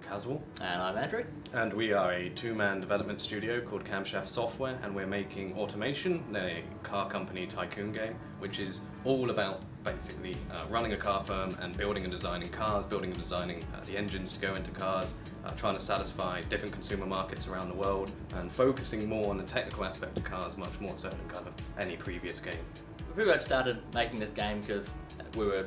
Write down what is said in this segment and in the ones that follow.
Caswell. And I'm Andrew. And we are a two-man development studio called Camshaft Software, and we're making Automation, a car company tycoon game, which is all about basically running a car firm and building and designing cars, building and designing the engines to go into cars, trying to satisfy different consumer markets around the world, and focusing more on the technical aspect of cars, much more so than kind of any previous game. We pretty much started making this game because we were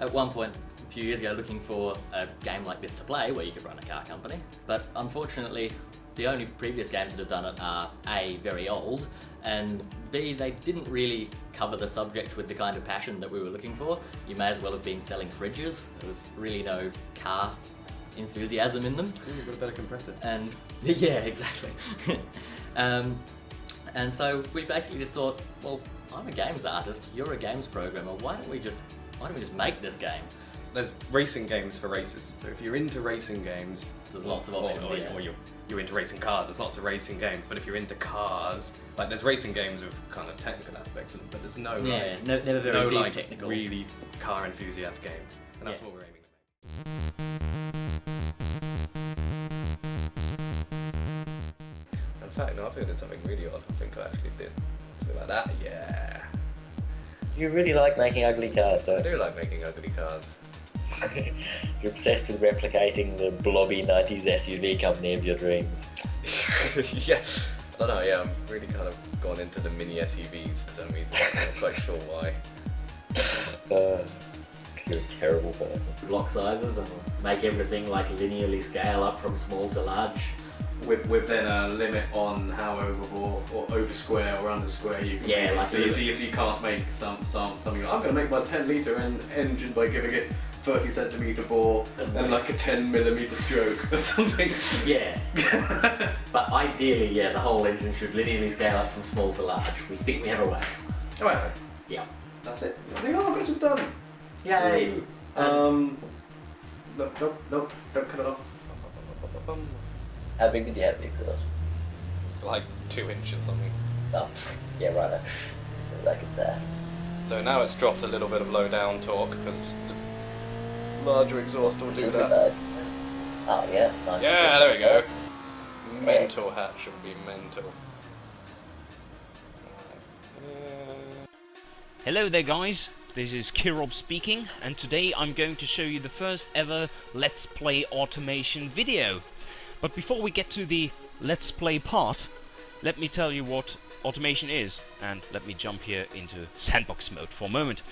at one point a few years ago looking for a game like this to play where you could run a car company, but unfortunately the only previous games that have done it are A, very old, and B, they didn't really cover the subject with the kind of passion that we were looking for. You may as well have been selling fridges. There was really no car enthusiasm in them. Ooh, you've got a better compressor. And yeah, exactly. And so we basically just thought, well, I'm a games artist, you're a games programmer, why don't we just make this game? There's racing games for races, so if you're into racing games, there's lots of options. Or you're into racing cars, there's lots of racing games, but if you're into cars, like there's racing games with kind of technical aspects, but there's no never very deep technical, really car enthusiast games, and that's what we're aiming In fact, no, I think I did something really odd. I think I actually did something like that. Yeah. You really like making ugly cars, I don't you? do like making ugly cars. You're obsessed with replicating the blobby 90s SUV company of your dreams. Yeah. I don't know, yeah, I'm really kind of gone into the mini SUVs for some reason. I'm not quite sure why. Because you're a terrible person. block sizes and make everything like linearly scale up from small to large. with then a limit on how over square or under square you can make it. Like so you can't make something like, I'm going to make my 10-litre engine by giving it 30cm bore and like a 10mm stroke or something. Yeah. But ideally, yeah, the whole engine should linearly scale up from small to large. We think we have a way. Oh, wow. Yeah. That's it. I think, oh, question's done. Yay! Nope, don't cut it off. How big did you have it for? Like 2 inches or something. Oh, yeah, right. Like it's there. So now it's dropped a little bit of low down torque because the larger exhaust will do that. Oh, yeah. Nice. Yeah, there we go. Mental hat should be mental. Hello there guys, this is Kirob speaking, and today I'm going to show you the first ever Let's Play Automation video. But before we get to the Let's Play part, let me tell you what automation is, and let me jump here into sandbox mode for a moment.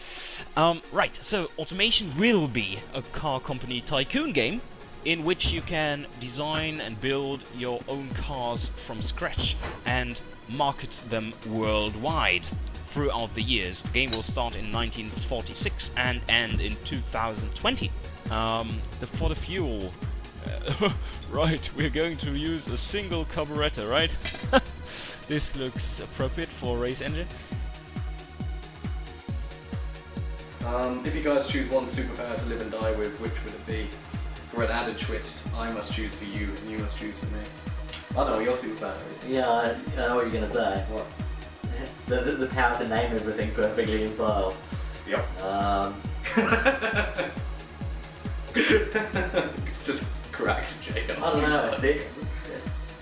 Right, so automation will be a car company tycoon game in which you can design and build your own cars from scratch and market them worldwide throughout the years. The game will start in 1946 and end in 2020. For the fuel, right, we're going to use a single carburetor, right? This looks appropriate for a race engine. If you guys choose one superpower to live and die with, which would it be? For an added twist, I must choose for you and you must choose for me. I know what your superpower is. Yeah, I know what you're gonna say. What? The power to name everything perfectly in files. Yep. Just cracked Jacob. I don't know.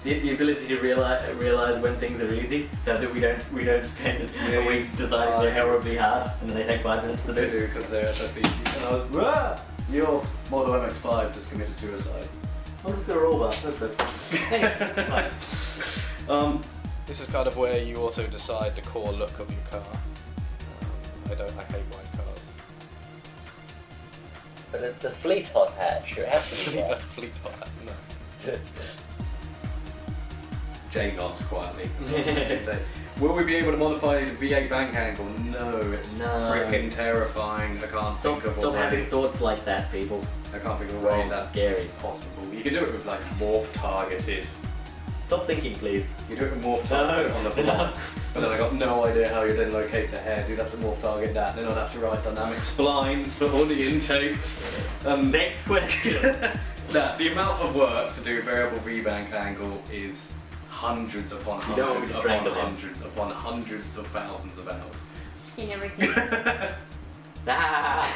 The ability to realize when things are easy, so that we don't spend a week deciding they're horribly hard, and then they take 5 minutes to They do. do, because they're SFB. And I was, Rah! Your Model MX-5 just committed suicide. I'm just gonna roll that. That's it. Anyway, right. This is kind of where you also decide the core look of your car. I hate white cars. But it's a fleet hot hatch, you have to be A right. fleet hot, Jane nods quietly. Will we be able to modify the V8 bank angle? No, it's No. freaking terrifying. I can't think of a Stop way. having thoughts like that, people. I can't think of a way Wrong, that's scary. possible. You can do it with like morph targeted. Stop thinking, please. You do it with morph targeted on the block. But then I got no idea how you then locate the head. You'd have to morph target that. Then I'd have to write dynamic splines for all the intakes. Next question. The amount of work to do variable V-bank angle is hundreds upon You don't want me hundreds to upon strangle him. hundreds upon hundreds of thousands of hours. Skin everything. Ah.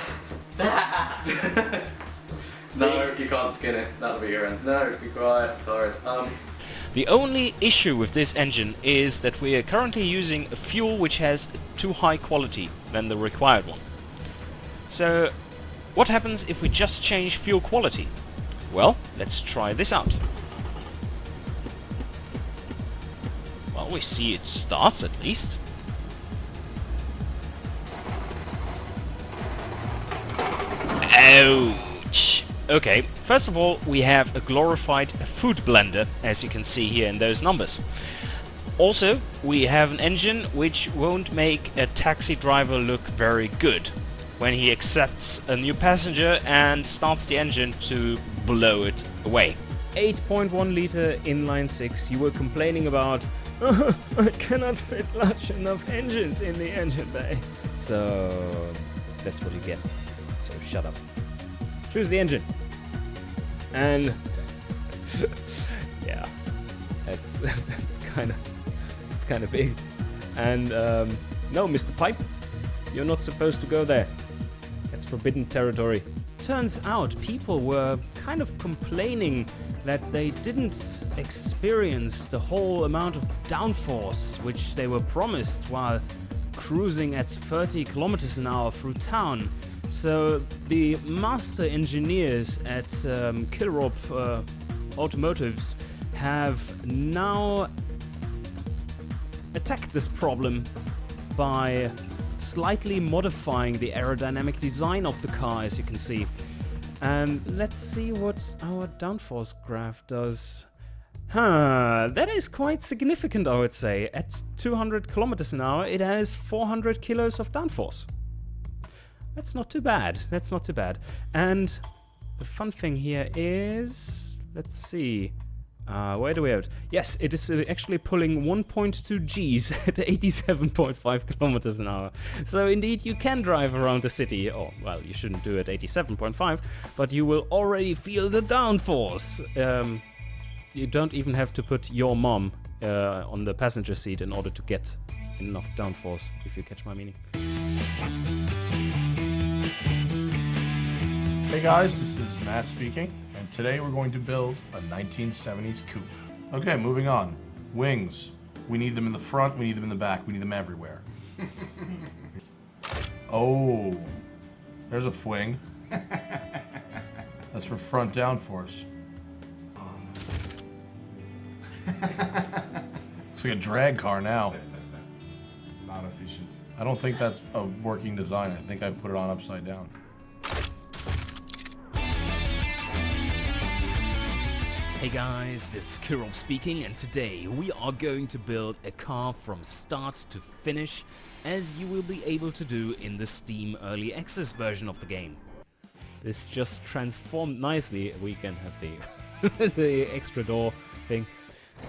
Ah. No, you you can't skin it. That'll be your end. No, be quiet. Sorry. The only issue with this engine is that we are currently using a fuel which has too high quality than the required one. So, what happens if we just change fuel quality? Well, let's try this out. Well, we see it starts at least. Ouch! Okay, first of all, we have a glorified food blender, as you can see here in those numbers. Also, we have an engine which won't make a taxi driver look very good when he accepts a new passenger and starts the engine to blow it away. 8.1 liter inline 6, you were complaining about, I cannot fit large enough engines in the engine bay. So, that's what you get. So shut up. Choose the engine. And yeah, that's kind of big. And no, Mr. Pipe, you're not supposed to go there. That's forbidden territory. Turns out people were kind of complaining that they didn't experience the whole amount of downforce which they were promised while cruising at 30 kilometers an hour through town. So the master engineers at Kilrob Automotives have now attacked this problem by slightly modifying the aerodynamic design of the car, as you can see. And let's see what our downforce graph does. That is quite significant, I would say. At 200 kilometers an hour, it has 400 kilos of downforce. That's not too bad. That's not too bad. And the fun thing here is, let's see, where do we have it? Yes, it is actually pulling 1.2 Gs at 87.5 kilometers an hour. So indeed, you can drive around the city. Or, well, you shouldn't do it at 87.5, but you will already feel the downforce. You don't even have to put your mom on the passenger seat in order to get enough downforce, if you catch my meaning. Hey guys, this is Matt speaking, and today we're going to build a 1970s coupe. Okay, moving on. Wings. We need them in the front, we need them in the back, we need them everywhere. Oh, there's a fwing. That's for front downforce. Looks like a drag car now. It's not efficient. I don't think that's a working design. I think I put it on upside down. Hey guys, this is Kirov speaking, and today we are going to build a car from start to finish, as you will be able to do in the Steam Early Access version of the game. This just transformed nicely. We can have the the extra door thing.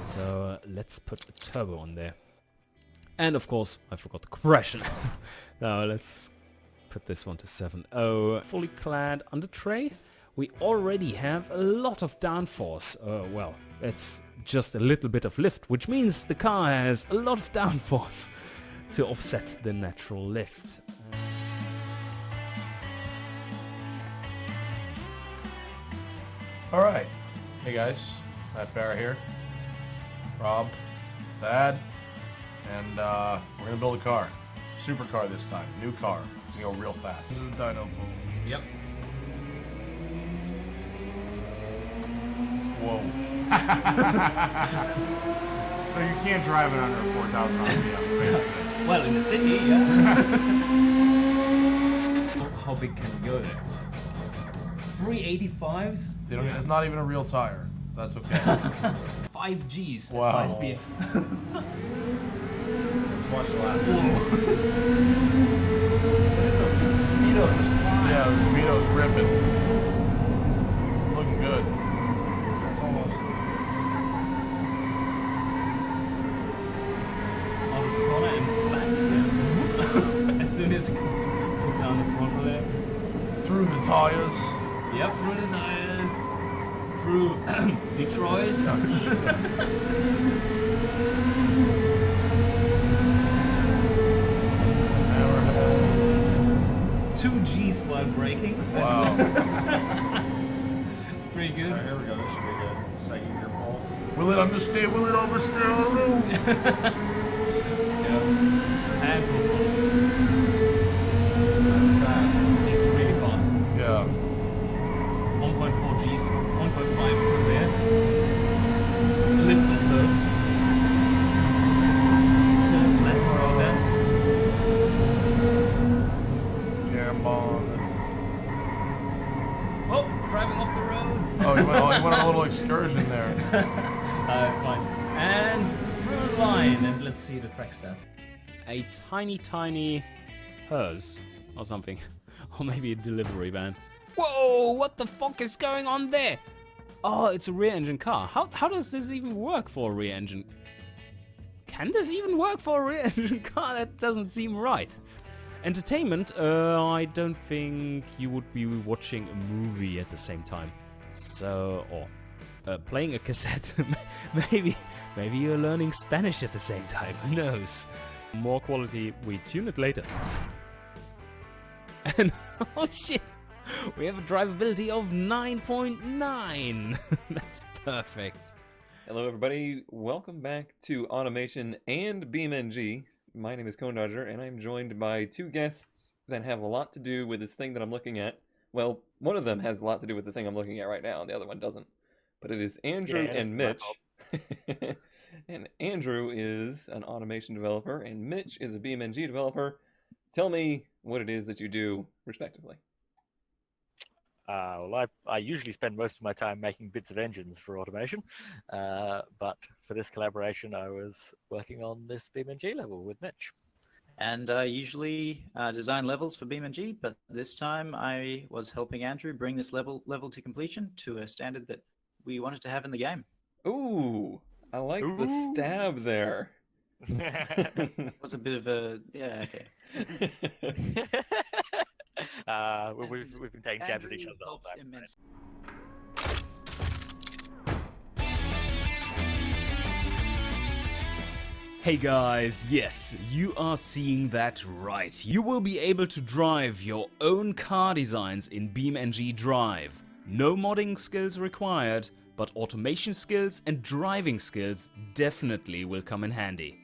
So let's put a turbo on there. And of course, I forgot the compression. Now let's put this one to 7.0. Fully clad under tray. We already have a lot of downforce. Well, it's just a little bit of lift, which means the car has a lot of downforce to offset the natural lift. All right. Hey guys, Matt Farah here. Rob, Thad, and we're gonna build a car. Supercar this time, new car. It's gonna go real fast. This is a dyno boom. Yep. Whoa. So you can't drive it under 4,000 RPM, basically. Well, in the city, yeah. How big can we go there? 385s? They don't. It's not even a real tire. That's okay. 5 Gs Wow. at high speeds. Watch the lap. Yeah, the Speedo's ripping. Looking good. Almost. Out of the corner and flat. As soon as you can put down the front there. Through the tires. Yep, through the tires. Through Detroit. 2 Gs while braking. Wow. It's pretty good. Alright, here we go. This should be good. Second gear pull. Will it understeer? Will it oversteer? I don't know. Yeah. And full throttle. That's fast. It's really fast. Yeah. 1.4 Gs, 1.5 from there. Lift off the full flat right there. Jambon. Oh, driving off the road. Oh, he went on a little excursion there. That's fine. And through the line, and let's see the track stats. A tiny hearse or something. Or maybe a delivery van. Whoa, what the fuck is going on there? Oh, it's a rear engine car. How does this even work for a rear engine? Can this even work for a rear engine car? That doesn't seem right. Entertainment, I don't think you would be watching a movie at the same time. So, or playing a cassette. maybe you're learning Spanish at the same time. Who knows? More quality, we tune it later. And oh shit, we have a drivability of 9.9. That's perfect. Hello everybody, welcome back to Automation and BeamNG. My name is Cone Dodger and I'm joined by two guests that have a lot to do with this thing that I'm looking at. Well, one of them has a lot to do with the thing I'm looking at right now and the other one doesn't. But it is Andrew and Mitch. And Andrew is an automation developer and Mitch is a BeamNG developer. Tell me what it is that you do, respectively. Well, I usually spend most of my time making bits of engines for automation, but for this collaboration, I was working on this BeamNG level with Mitch. And I usually design levels for BeamNG, but this time I was helping Andrew bring this level to completion to a standard that we wanted to have in the game. Ooh, I like the stab there. What's a bit of a okay. We've been taking jabs at each other the whole time. Hey guys, yes, you are seeing that right. You will be able to drive your own car designs in BeamNG Drive. No modding skills required, but automation skills and driving skills definitely will come in handy.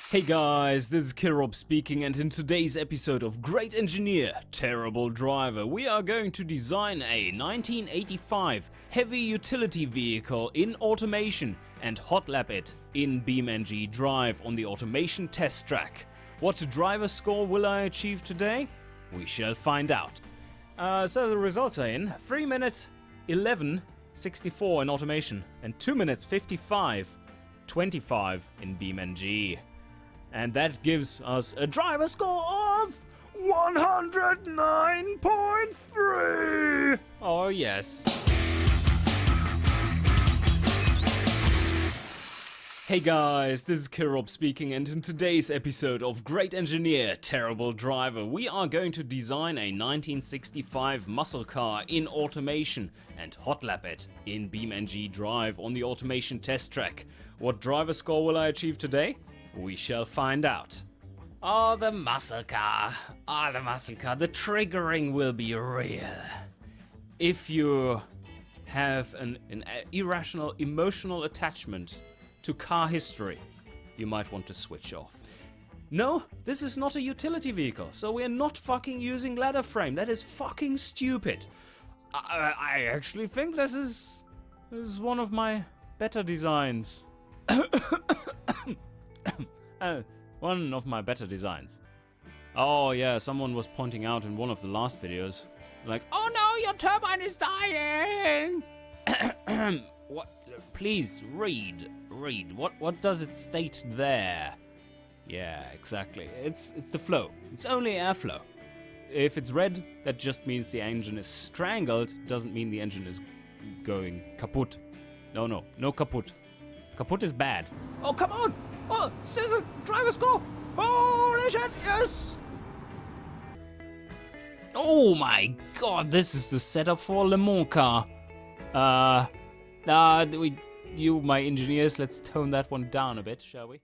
Hey guys, this is Kirob speaking, and in today's episode of Great Engineer, Terrible Driver, we are going to design a 1985 heavy utility vehicle in automation and hot lap it in BeamNG Drive on the automation test track. What driver score will I achieve today? We shall find out. So the results are in 3 minutes 11:64 in automation and 2 minutes 55:25 in BeamNG. And that gives us a driver score of 109.3! Oh yes. Hey guys, this is Kirob speaking, and in today's episode of Great Engineer, Terrible Driver, we are going to design a 1965 muscle car in automation and hot lap it in BeamNG Drive on the automation test track. What driver score will I achieve today? We shall find out. Oh, the muscle car. The muscle car. The triggering will be real. If you have an irrational emotional attachment to car history, you might want to switch off. No, this is not a utility vehicle, so we're not fucking using ladder frame. That is fucking stupid. I actually think this is one of my better designs. One of my better designs. Oh yeah, someone was pointing out in one of the last videos, like, oh no, your turbine is dying! What? Please read. What does it state there? Yeah, exactly. It's the flow. It's only airflow. If it's red, that just means the engine is strangled. Doesn't mean the engine is going kaput. No kaput. Kaput is bad. Oh, come on! Oh, there's a driver score! Holy shit, yes! Oh my god, this is the setup for a Le Mans car. You, my engineers, let's tone that one down a bit, shall we?